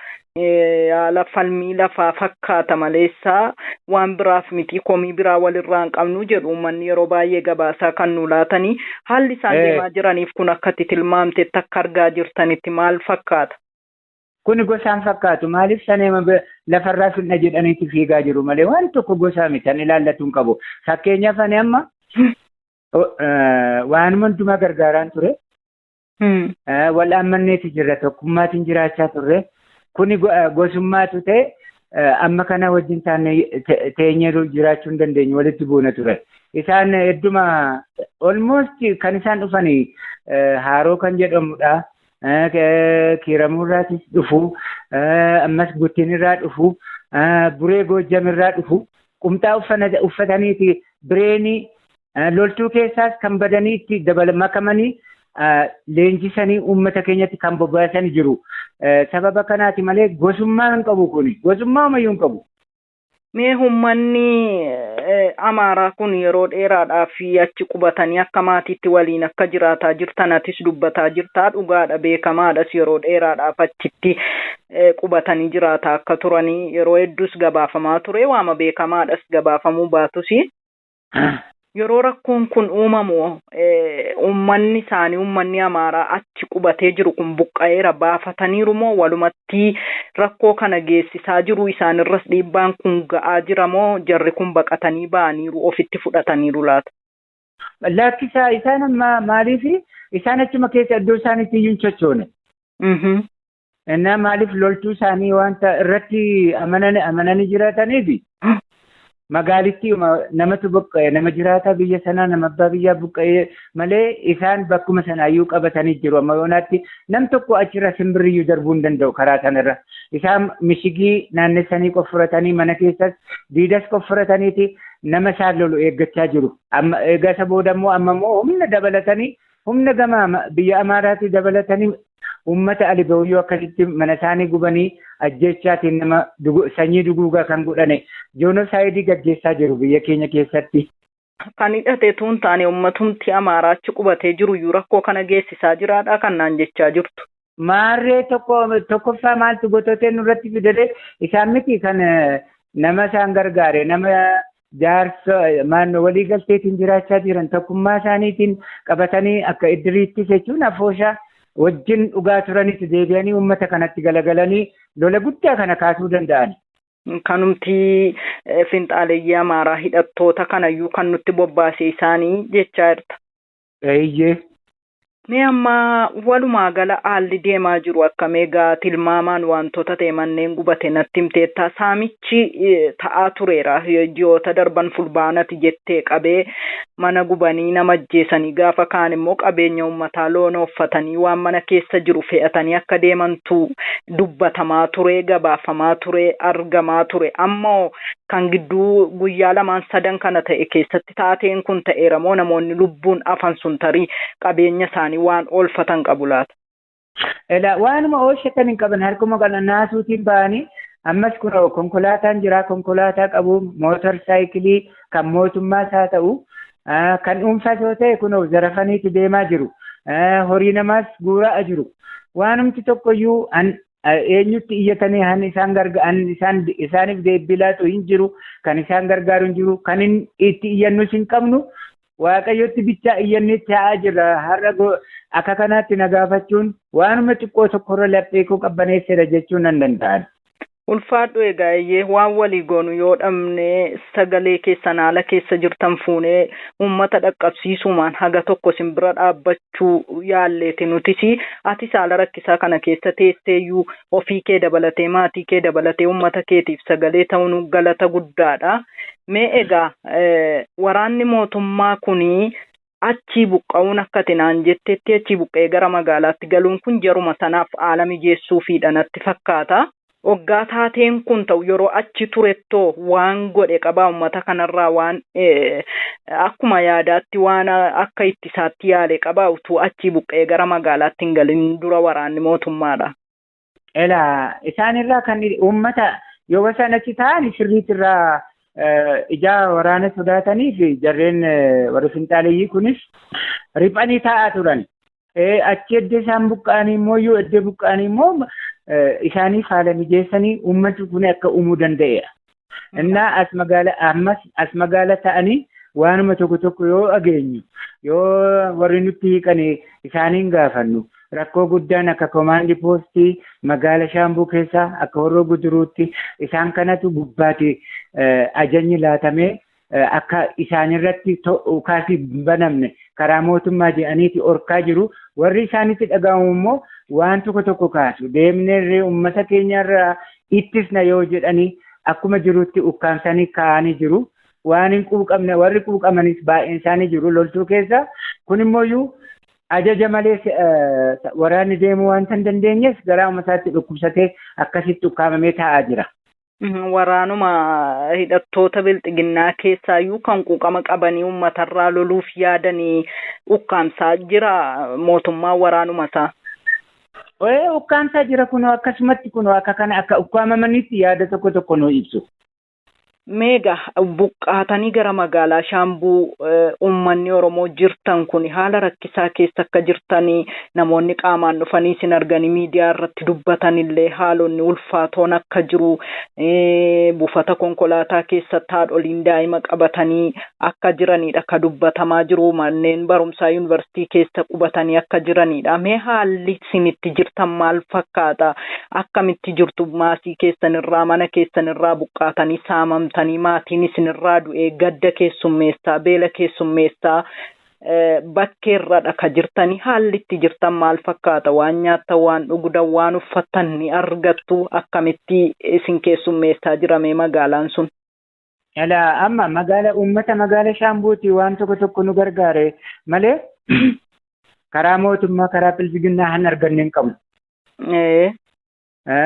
falmii lafaa fakkaata maleessaa waan biraaf miti komii biraa walirraa hin qabnu jedhu uummanni yeroo baay'ee gabaasaa kan nu laatanii haalli isaan deemaa jiraniif kun akkatti tilmaamtetti akka argaa jirtanitti maal fakkaata? Kun gosaan fakkaatu maaliif saneema lafarraa finna jedhaniitti fiigaa jiru malee waan tokko gosaa miti an ilaallatu hin qabu. Fakkeenyaaf ani amma waanuma hundumaa gargaaraan ture. Wal ammanneeti jirra tokkummaatiin jiraachaa turre. Kuni gosummaatu ta'e amma kana wajjin teenyee jiraachuu hin dandeenye walitti buuna ture. Isaan hedduma almost kan isaan dhufanii Haaroo kan jedhamudha. Kiiramuurraatis dhufu ammas Guttiinirraa dhufu Buree Goojjamirraa dhufu qumxaa uffataniiti bireenii loltuu keessaas kan badanii itti makamanii leenjisanii uummata keenyatti kan bobbaasanii jiru. Sababa kanaati malee gosummaa hin qabu kuni gosummaa umayyuu hin qabu. Mee uummanni Amaaraa kun yeroo dheeraadhaaf achi qubatanii akka maatiitti waliin akka jiraataa jirtan atis dubbataa jirtaa dhugaadha beekamaadhas yeroo dheeraadhaaf achitti qubatanii jiraataa akka turanii yeroo hedduus gabaafamaa ture waama beekamaadhas gabaafamuu baatus. Yeroo rakkoon kun uumamu uummanni Amaaraa achi qubatee jiru kun buqqa'eera baafataniiru moo walumatti rakkoo kana geessisaa jiru isaanirras dhiibbaan kun ga'aa jira moo jarri kun baqatanii ba'aniiru ofitti fudhataniiru laata? Lakkisaa isaan amma maaliif isaan achuma keessa iddoo isaaniitti iyyuu hin sochoone. Innaa maaliif loltuu isaanii wanta irratti amananii jiraataniifi. Magaalittii namatu buqqa'e nama jiraata biyya sanaa nama abbaa biyyaa buqqa'e malee isaan bakkuma sanaayyuu qabatanii jiru amma yoonaatti nam tokko achirra simbirriyyuu darbuu hin danda'u karaa sanarra isaan mishigii naannessanii qoffuratanii mana keessas diidas qoffurataniiti nama isaan lolu eeggachaa jiru amma eegasa booda immoo amma immoo humna dabalatanii humna gama biyya Amaaraatti dabalatanii uummata Alibawiyyoo akkasitti mana isaanii gubanii ajjechaatiin nama sanyii duguugaa kan godhane joonosaayidii gaggeessaa jiru biyya keenya keessatti. Kan hidhatee tuun taane uummatumti Amaaraa achi qubatee jiru iyyuu rakkoo kana geessisaa jiraadha kan naan jechaa jirtu. maarree tokkoffaa maaltu goototee nurratti fidee isaan miti kan nama isaan gargaare nama jaarsa maannoo walii galteetiin jiraachaa jiran tokkummaa isaaniitiin qabatanii akka iddiriitti jechuun afooshaa wajjin dhugaa turanitti deebi'anii uummata kanatti galagalanii lola guddaa kana kaasuu danda'an. Kanumti finxaaleeyyii Amaaraa hidhattoota kanayyuu kan nutti bobbaasee isaanii jechaa jirta. Eeyyee. Mee amma walumaa gala haalli deemaa jiru akka meegaa tilmaamaan wantoota ta'e manneen gubate natti himteetta. Saamichi ta'aa tureera ji'oota darban fulbaanati jettee qabee mana gubanii nama ajjeesanii gaafa kaan immoo qabeenya uummataa loona uffatanii waan mana keessa jiru fe'atanii akka deemantu dubbatamaa ture, gabaafamaa ture, argamaa ture. Ammoo kan gidduu guyyaa lamaan sadan kana ta'e keessatti taateen kun ta'eera moo namoonni lubbuun afan sun tarii qabeenya isaanii waan oolfatan qabu laata? Waanuma oolfatan hin qaban harkuma kana naasuutiin ba'anii ammas kun konkolaataan jira konkolaataa qabu mootor saayikilii kan mootummaas haa ta'u kan dhuunfaas yoo ta'e kun zarafaniitu deemaa jiru horii namaas guuraa jiru waanumti tokkoyyuu eenyutti iyyatanii han isaan isaaniif deebilaatu hin jiru kan isaan gargaaru hin jiru kan itti iyyannus hin qabnu waaqayyotti bichaa iyyannitti haa jira har'a akka kanaatti nagaafachuun waanuma xiqqoo tokkorra lapheekuu qabbaneessedha jechuun nan danda'an. Ulfaadhu egaa iyyee waan walii goonu yoo dhabne sagalee keessan haala keessa jirtan fuunee uummata dhaqqabsiisumaan haga tokko isin bira dhaabbachuu yaalleeti nutis atis haala rakkisaa kana keessa teesseeyyuu ofii kee dabalatee maatii kee dabalatee uummata keetiif sagalee ta'uun galata guddaadha. Mee egaa waraanni mootummaa kunii achii buqqa'uun akka tinaan jetteetti achii buqqa'ee gara magaalaatti galuun kun jaruma sanaaf haala mijeessuufiidha natti fakkaata. Waggaa taateen kun ta'u yeroo achi turettoo waan godhe qabaa uummata kanarraa waan akkuma yaadaatti waan akka ittisaatti yaale qabaa utuu achi buqqee gara magaalaatti hin galin dura waraanni mootummaadha. Isaanirraa kan uummata yoo isaan achi ta'an sirriitirraa ijaa waraana sodaatanii fi jarreen warri finxaaleeyyii kunis riphanii taa'aa turan. Achi edda isaan buqqa'anii immoo yoo edda buqqa'anii immoo isaanii haala mijeessanii uummati kun akka uumuu danda'eera. Innaa as magaala ta'anii waanuma tokko yoo dhageenyu yoo warri nutti hiikan isaaniin gaafannu rakkoo guddaan akka komaandii poostii magaala shaambuu keessaa akka horroo guduruutti isaan kanatu gubbaatti ajajni laatamee akka isaanirratti kaasii banamne karaa mootummaa jedhaniiti orkaa jiru warri isaanitti dhaga'amu immoo waan tokko kaasu deemneerree uummata keenyarraa ittisna yoo jedhanii akkuma jirutti ukkaamsanii kaa'anii jiru waan hin quuqamne warri quuqamanis baay'een isaanii jiru loltuu keessa kun immoo ajaja malee waraanni deemuu waan hin dandeenyeef garaa ummataatti dhukkubsatee akkasitti ukkaamamee taa'aa jira. Waraanuma hidhattoota bilxiginnaa keessaayyuu kan quuqama qabanii uummatarraa loluuf yaadanii ukkaamsaa jira mootummaan waraanuma isaa. Ukkaamsaa jira kunoo akkasumatti kunoo akka kana akka ukkaamamanitti yaada tokko nuu ibsu. Meega buqqaatanii gara magaalaa Shaambuu uummanni Oromoo jirtan kun haala rakkisaa keessa akka jirtanii namoonni qaamaan dhufanii isin arganii miidiyaa irratti dubbatanillee haalonni ulfaatoon akka jiru buufata konkolaataa keessatti haadholiin daa'ima qabatanii akka jiranidha akka dubbatamaa jiru manneen barumsaa yuunivarsiitii keessa qubatanii akka jiranidha. Mee haalli isinitti jirtan maal fakkaata? Akkamitti jirtu maasii keessanirraa mana keessanirraa buqqaatanii saamamtanii maatiin isinirraa du'ee gadda keessummeessaa beela keessummeessaa bakkeerradha ka jirtanii haalli itti jirtan maal fakkaata? Waan nyaattan waan dhugdan waan uffattan ni argattu akkamitti isin keessummeessaa jirame magaalaan sun? Amma uummata magaala Shaambuuti waan tokko nu gargaare malee karaa mootummaa karaa bilbiginnaa han arganne hin qabnu.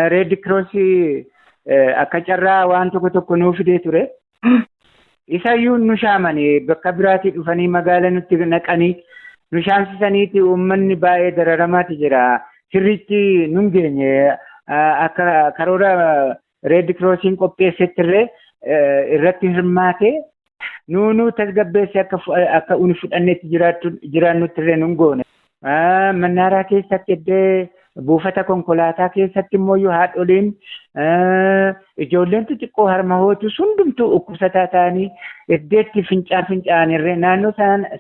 Reed Kiroosii akka carraa waan tokko nuu fidee ture. Isayyuu nu shaamanii bakka biraatii dhufanii magaala nutti naqanii nu shaamsisaniiti uummanni baay'ee dararamaati jira. Sirriitti nun geenye akka karoora Reed Kiroosiin qopheessettirree irratti hirmaate nuu tasgabbeesse akka uni fudhanneetti jiraannuttirree nun goone. Mannaaraa keessatti eddee buufata konkolaataa keessatti immoo haadholiin ijoolleen xixiqqoo harma hootu hundumtuu dhukkubsataa ta'anii iddeetti fincaanirree naannoo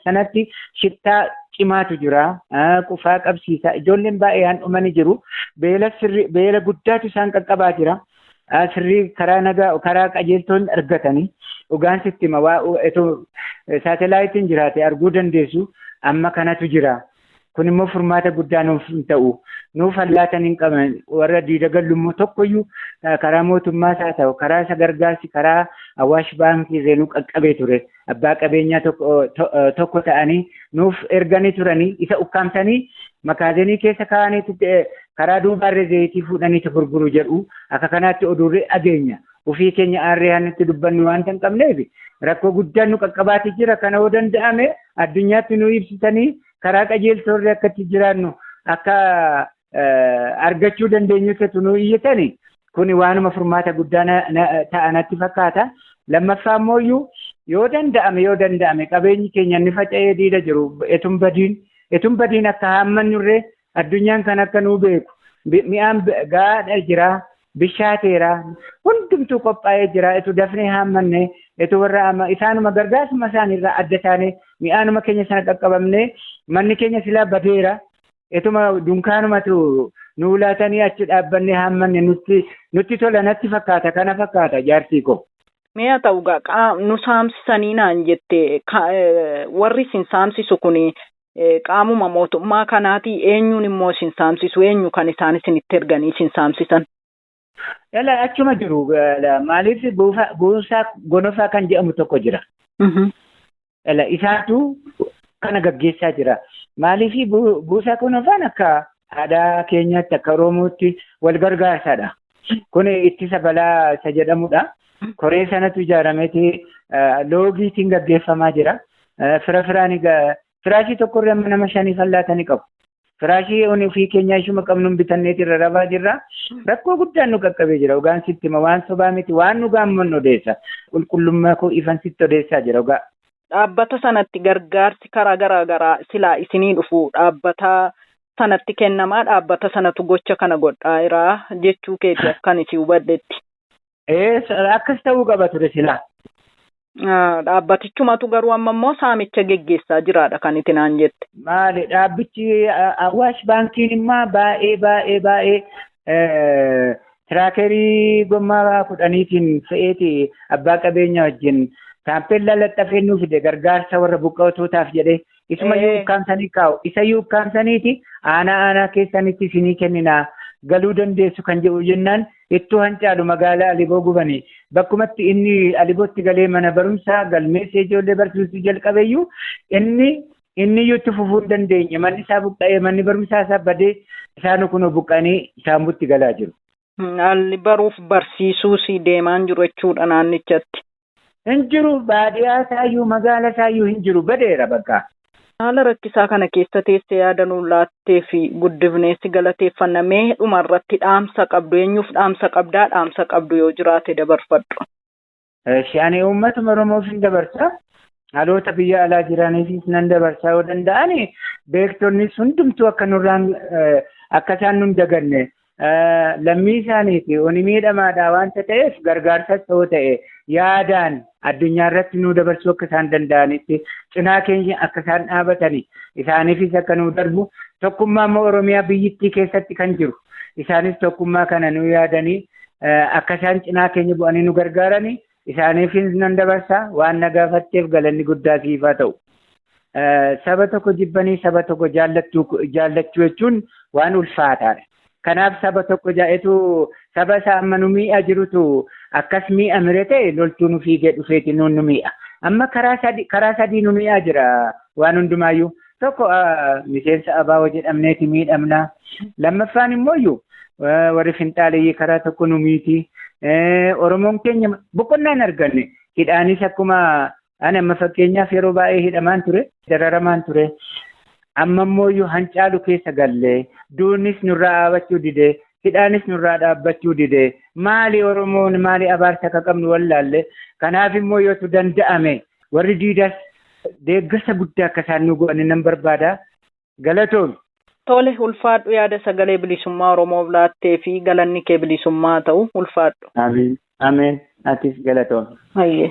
sanatti shittaa cimaatu jira. Qufaa qabsiisa. Ijoolleen baay'een dhumanii jiru. Beela guddaatu isaan qaqqabaa jira. Sirrii karaa qajeeltoon argatanii dhugaan sitti hima saatalaayitiin jiraate arguu dandeessu amma kanatu jira. Kun immoo furmaata guddaa nuuf hin ta'u. Nuuf hallaatan hin qaban warra diida gallummoo tokkoyyuu karaa mootummaas haa ta'u karaa isa gargaarsi karaa Awaash Baankii irraa qaqqabee ture. Abbaa qabeenyaa tokko ta'anii nuuf erganii turanii isa ukkaamsanii makaazenii keessa kaa'anii karaa duubaarree zayitii fuudhanii gurguru jedhu akka kanaatti oduurree dhageenya. Ofii keenya aarree hannitti dubbannu waan hin qabneef rakkoo guddaan nu qaqqabaatii jira. Kana yoo danda'ame addunyaatti nu ibsitanii karaa qajeeltoorree akkatti jiraannu akka argachuu dandeenyutti nu iyyatani. Kuni waanuma furmaata guddaa ta'anatti fakkaata. Lammaffaa immoo yoo danda'ame qabeenyi keenya inni faca'ee diida jiru etun badiin akka haammannurree addunyaan kan akka nuu beeku mi'aan gaadha jira bishaateera hundumtuu qophaa'ee jira etu dafnee haammanne etu warra isaanuma gargaarsuma isaaniirraa adda taane mi'aanuma keenya sana qaqqabamne manni keenya silaa badeera etuma dunkaanumatu nuu laatanii achi dhaabbannee haammanne nutti tola natti fakkaata kana fakkaata jaarsii ko. Mi'a ta'u nu saamsisanii naan jette warri isin saamsisu kun qaamuma mootummaa kanaati eenyuun immoo isin saamsisu eenyu kan isaan isinitti erganii isin saamsisan? Yala achuma jiru maaliif buusaa gonofaa kan jedhamu tokko jira. Yala isaatu kana gaggeessaa jira. Maaliif buusaa gonofaan akka aadaa keenyaatti akka Oromootti wal gargaarsaadha. Kun ittisa balaa isa jedhamudha. Koree sanatu ijaarameeti loogiitiin gaggeeffamaa jira. Firaashii tokkorra nama 5 fallaatanii qabu. Firaashii ofii keenyaa ishuma qabnuun bitanneeti irra rabaa jirra. Rakkoo guddaan nu qaqqabee jira. Dhugaan sitti hima waan sobaa miti waan nu gaammannu odeessa. Qulqullummaa koo ifan sitti odeessaa jira dhugaa. Dhaabbata sanatti gargaarsi karaa garaa silaa isinii dhufu dhaabbata sanatti kennamaa dhaabbata sanatu gocha kana godhaa jira jechuu keeti akkan isin hubadhetti. Akkas ta'uu qaba ture silaa. Dhaabbatichumatu garuu amma immoo saamicha geggeessaa jiraadha kan itti naan jette. Maali dhaabbichi Awaash Baankiin immoo baay'ee tiraakerii gommaa 10 fe'eeti abbaa qabeenyaa wajjin taampellaa laxxafee nuuf fide gargaarsa warra buqqa'ootaaf jedhee isumayyuu ukkaamsanii kaa'u isayyuu ukkaamsaniiti aanaa keessanitti isinii kenninaa galuu dandeessu kan jedhu jennaan ittoo hancaalu magaalaa Aliboo gubanii bakkumatti inni Alibootti galee mana barumsaa galmeessee ijoollee barsiisuu jalqabeeyyuu inni iyyuu itti fufuu hin dandeenye manni isaa buqqa'ee manni barumsaa isaa badee isaan kunoo buqqanii isaan butti galaa jiru. Haalli baruuf barsiisuus deemaan jiru jechuudha naannichatti. Hin jiru baadiyyaa isaayyuu magaalaa isaayyuu hin jiru badeera bakka. Haala rakkisaa kana keessa teessee yaadanuu laattee fi guddifneessi galateeffannamee dhumarratti dhaamsa qabdu eenyuuf dhaamsa qabdaa dhaamsa qabdu yoo jiraate dabarfadhu. Ani uummatuma Oromoof hin dabarsa. Dhaloota biyya alaa jiraniifis nan dabarsaa yoo danda'an beektonnis hundumtuu akka isaan nun daganne lammii isaaniiti oni miidhamaadhaa waanta ta'eef gargaarsas ta'uu ta'e yaadaan addunyaa irratti nu dabarsuu akka isaan danda'anitti cinaa keenya akka isaan dhaabatanii isaaniifis akka nu darbu tokkummaa immoo Oromiyaa biyyittii keessatti kan jiru isaanis tokkummaa kana nu yaadanii akka isaan cinaa keenya bu'anii nu gargaaranii isaaniifis nan dabarsaa waan na gaafatteef galanni guddaa siif haa ta'u. Saba tokko jibbanii saba tokko jaallachuu jechuun waan ulfaataadha. Kanaaf saba tokko jaa'etu saba isaa amma nu miidhaa jirutu akkas miidha mire ta'e loltuun fiigee dhufeeti nuun nu miidha. Amma karaa sadii nu miidhaa jira waan hundumaayyuu. Tokko miseensa abaawoo jedhamneeti miidhamna. Lammaffaan immoo warri finxaaleeyyii karaa tokko nu miiti. Oromoon keenya boqonnaa hin arganne hidhaanis akkuma ani amma fakkeenyaaf yeroo baay'ee hidhamaan ture dararamaan ture. Amma immoo hancaalu keessa gallee duunis nurraa dhaabbachuu didee hidhaanis nurraa dhaabbachuu didee maali Oromoon maali abaarsa akka qabnu wallaalle kanaaf immoo yootu danda'ame warri diidas deeggarsa guddaa akka isaan nu go'an nan barbaada galatoon Tole ulfaadhu yaada sagalee bilisummaa Oromoof laattee fi galanni kee bilisummaa ta'u ulfaadhu. Amiin. Ameen. Atis galatoom. Hayyee.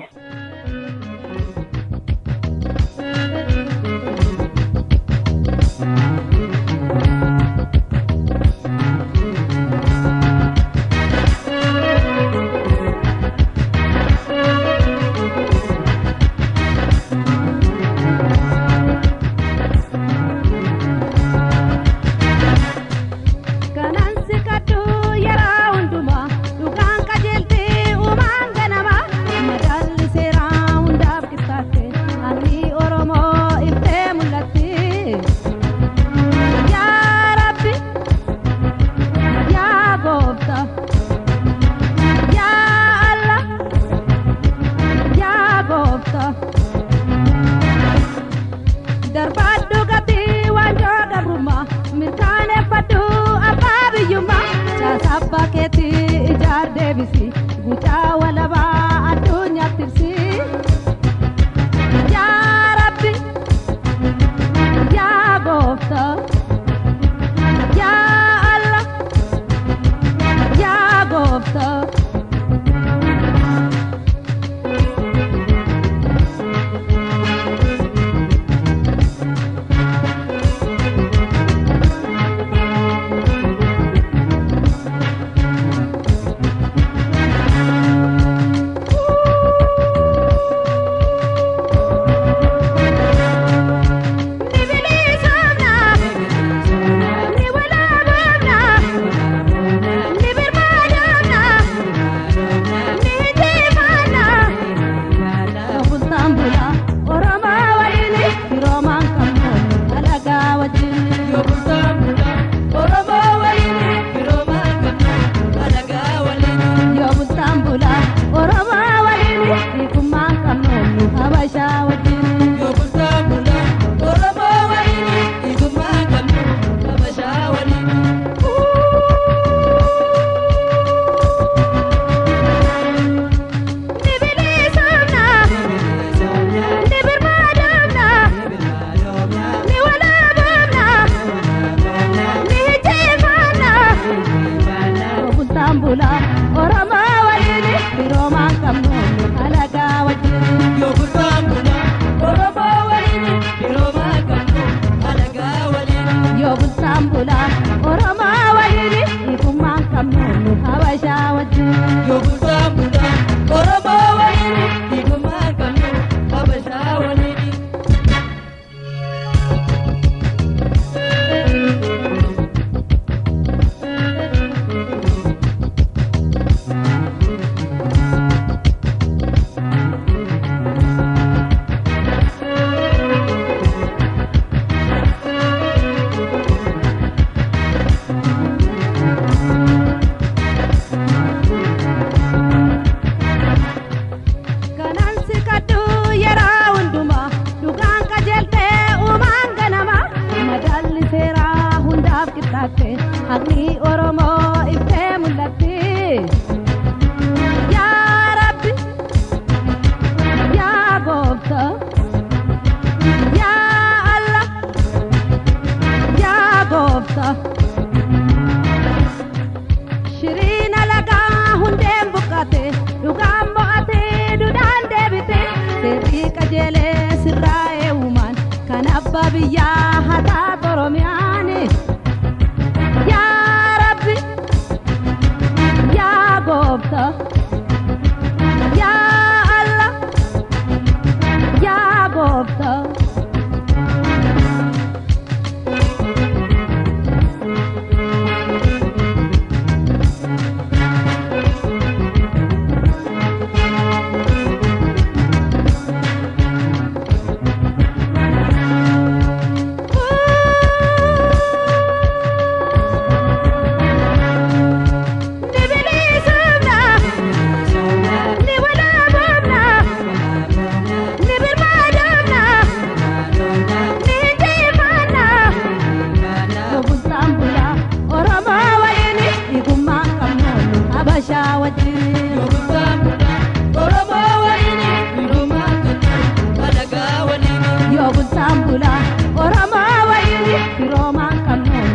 Yo bultaan bulaa Oromoo waliin firoomaan qabnu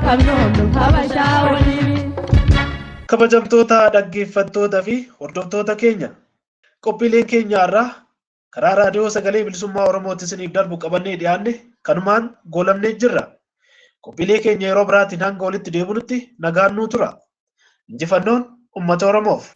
qabnu habashaa waliin. Kabajamtoota dhaggeeffattoota fi hordoftoota keenya qophiileen keenya irraa karaa raadiyoo sagalee bilisummaa Oromootti isiniif darbu qabannee dhiyaanne kanumaan goolabnee jirra. Qophiilee keenya yeroo biraatiin hanga walitti deebinutti nagaan nuu tura. Injifannoon uummata Oromoof.